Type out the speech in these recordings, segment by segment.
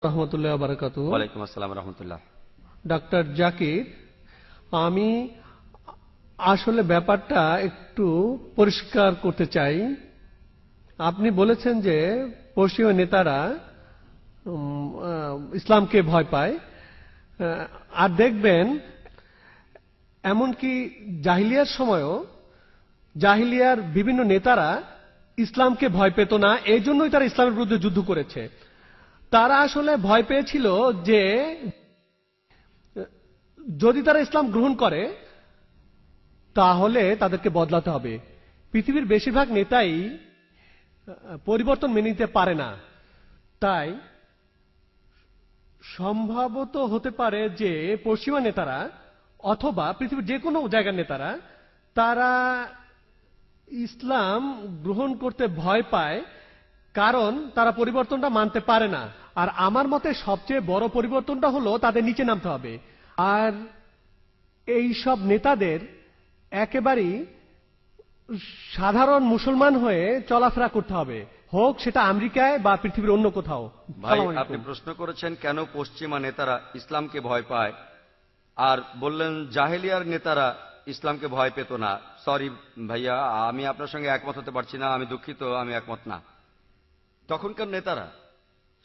রহমতুল্লাহ বারাকাতুহু। ওয়ালাইকুম আসসালাম রহমতুল্লাহ। ডাক্তার জাকির, আমি আসলে ব্যাপারটা একটু পরিষ্কার করতে চাই। আপনি বলেছেন যে পশ্চিমা নেতারা ইসলামকে ভয় পায়, আর দেখবেন এমনকি জাহিলিয়ার সময়ও জাহিলিয়ার বিভিন্ন নেতারা ইসলামকে ভয় পেত না, এই জন্যই তারা ইসলামের বিরুদ্ধে যুদ্ধ করেছে। তারা আসলে ভয় পেয়েছিল যে যদি তারা ইসলাম গ্রহণ করে তাহলে তাদেরকে বদলাতে হবে। পৃথিবীর বেশিরভাগ নেতাই পরিবর্তন মেনে নিতে পারে না। তাই সম্ভবত হতে পারে যে পশ্চিমা নেতারা অথবা পৃথিবীর যে কোনো জায়গার নেতারা তারা ইসলাম গ্রহণ করতে ভয় পায়, কারণ তারা পরিবর্তনটা মানতে পারে না। আর আমার মতে সবচেয়ে বড় পরিবর্তনটা হলো তাদের নিচে নামতে হবে। আর এই সব নেতাদের একেবারেই সাধারণ মুসলমান হয়ে চলাফেরা করতে হবে, হোক সেটা আমেরিকায় বা পৃথিবীর অন্য কোথাও। ভাই, আপনি প্রশ্ন করেছেন কেন পশ্চিমা নেতারা ইসলামকে ভয় পায়, আর বললেন জাহেলিয়ার নেতারা ইসলামকে ভয় পেত না। সরি ভাইয়া, আমি আপনার সঙ্গে একমত হতে পারছি না, আমি দুঃখিত, আমি একমত না। তখনকার নেতারা,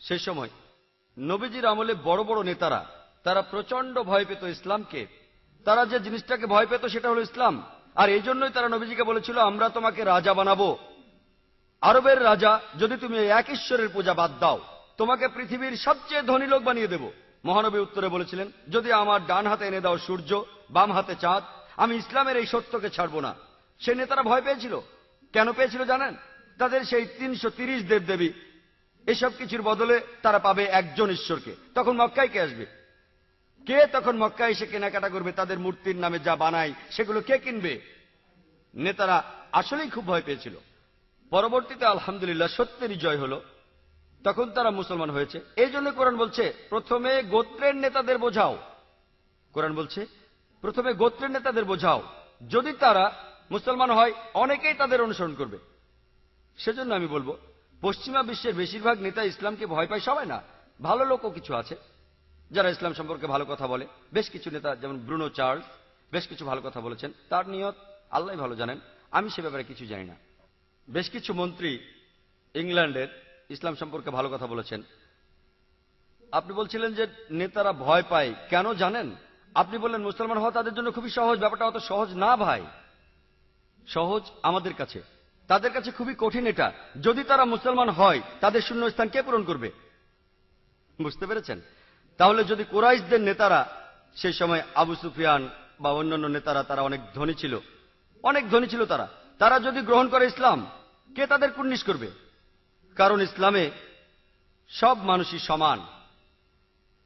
সেই সময় নবীজির আমলে বড় বড় নেতারা, তারা প্রচন্ড ভয় পেত ইসলামকে। তারা যে জিনিসটাকে ভয় পেত সেটা হলো ইসলাম। আর এই জন্যই তারা নবীজিকে বলেছিল, আমরা তোমাকে রাজা বানাবো, আরবের রাজা, যদি তুমি এক ঈশ্বরের পূজা বাদ দাও, তোমাকে পৃথিবীর সবচেয়ে ধনী লোক বানিয়ে দেব। মহানবী উত্তরে বলেছিলেন, যদি আমার ডান হাতে এনে দাও সূর্য, বাম হাতে চাঁদ, আমি ইসলামের এই সত্যকে ছাড়বো না। সেই নেতারা ভয় পেয়েছিল। কেন পেয়েছিল জানেন? তাদের সেই 330 দেবদেবী, এসব কিছুর বদলে তারা পাবে একজন ঈশ্বরকে। তখন মক্কায় কে আসবে? কে তখন মক্কায় এসে কেনাকাটা করবে? তাদের মূর্তির নামে যা বানায় সেগুলো কে কিনবে? নেতারা আসলেই খুব ভয় পেয়েছিল। পরবর্তীতে আলহামদুলিল্লাহ সত্যেরই জয় হলো, তখন তারা মুসলমান হয়েছে। এই জন্য কোরআন বলছে প্রথমে গোত্রের নেতাদের বোঝাও। কোরআন বলছে প্রথমে গোত্রের নেতাদের বোঝাও, যদি তারা মুসলমান হয় অনেকেই তাদের অনুসরণ করবে। সেজন্য আমি বলবো, পশ্চিমা বিশ্বের বেশিরভাগ নেতা ইসলামকে ভয় পায় সবাই না, ভালো লোকও কিছু আছে যারা ইসলাম সম্পর্কে ভালো কথা বলে। বেশ কিছু নেতা, যেমন ব্রুনো চার্লস, বেশ কিছু ভালো কথা বলেছেন। তার নিয়ত আল্লাহ ভালো জানেন, আমি সে ব্যাপারে কিছু জানি না। বেশ কিছু মন্ত্রী ইংল্যান্ডের ইসলাম সম্পর্কে ভালো কথা বলেছেন। আপনি বলছিলেন যে নেতারা ভয় পায় কেন জানেন? আপনি বললেন মুসলমান হওয়া তাদের জন্য খুবই সহজ। ব্যাপারটা অত সহজ না ভাই। সহজ আমাদের কাছে, তাদের কাছে খুবই কঠিন এটা। যদি তারা মুসলমান হয় তাদের শূন্য স্থান কে পূরণ করবে? বুঝতে পেরেছেন? তাহলে যদি কুরাইশদের নেতারা, সেই সময় আবু সুফিয়ান বা অন্যান্য নেতারা, তারা অনেক ধনী ছিল, অনেক ধনী ছিল, তারা যদি গ্রহণ করে ইসলাম, কে তাদের কুর্নিশ করবে? কারণ ইসলামে সব মানুষই সমান।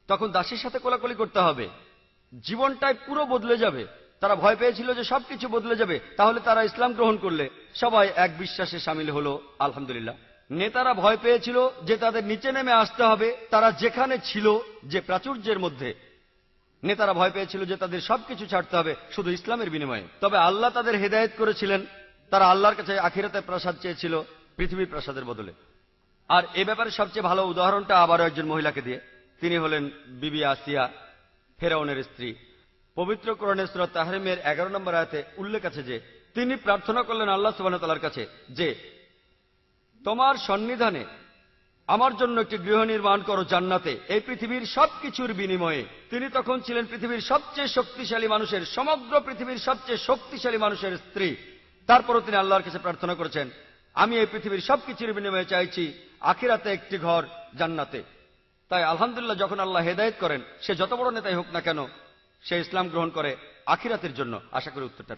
তখন দাসীর সাথে কোলাকুলি করতে হবে, জীবনটাই পুরো বদলে যাবে। তারা ভয় পেয়েছিল যে সবকিছু বদলে যাবে। তাহলে তারা ইসলাম গ্রহণ করলে সবাই এক বিশ্বাসে সামিল হলো, আলহামদুলিল্লাহ। নেতারা ভয় পেয়েছিল যে তাদের নিচে নেমে আসতে হবে, তারা যেখানে ছিল, যে প্রাচুর্যের মধ্যে। নেতারা ভয় পেয়েছিল যে তাদের সবকিছু ছাড়তে হবে শুধু ইসলামের বিনিময়ে। তবে আল্লাহ তাদের হেদায়েত করেছিলেন। তারা আল্লাহর কাছে আখিরাতের প্রাসাদ চেয়েছিল পৃথিবীর প্রাসাদের বদলে। আর এ ব্যাপারে সবচেয়ে ভালো উদাহরণটা আবারও একজন মহিলাকে দিয়ে। তিনি হলেন বিবি আসিয়া, ফেরাউনের স্ত্রী। পবিত্র কোরআনে সূরা তাহরিমের 11 নম্বর আয়াতে উল্লেখ আছে যে তিনি প্রার্থনা করলেন আল্লাহ সুবহানাহু ওয়া তাআলার কাছে যে তোমার সন্নিধানে আমার জন্য একটি গৃহ নির্মাণ করো জান্নাতে, এই পৃথিবীর সবকিছুর বিনিময়ে। তিনি তখন ছিলেন পৃথিবীর সবচেয়ে শক্তিশালী মানুষের, সমগ্র পৃথিবীর সবচেয়ে শক্তিশালী মানুষের স্ত্রী। তারপরও তিনি আল্লাহর কাছে প্রার্থনা করেছেন, আমি এই পৃথিবীর সবকিছুর বিনিময়ে চাইছি আখিরাতে একটি ঘর জান্নাতে। তাই আলহামদুলিল্লাহ, যখন আল্লাহ হেদায়েত করেন, সে যত বড় নেতাই হোক না কেন, সে ইসলাম গ্রহণ করে আখিরাতের জন্য। আশা করি উত্তরটা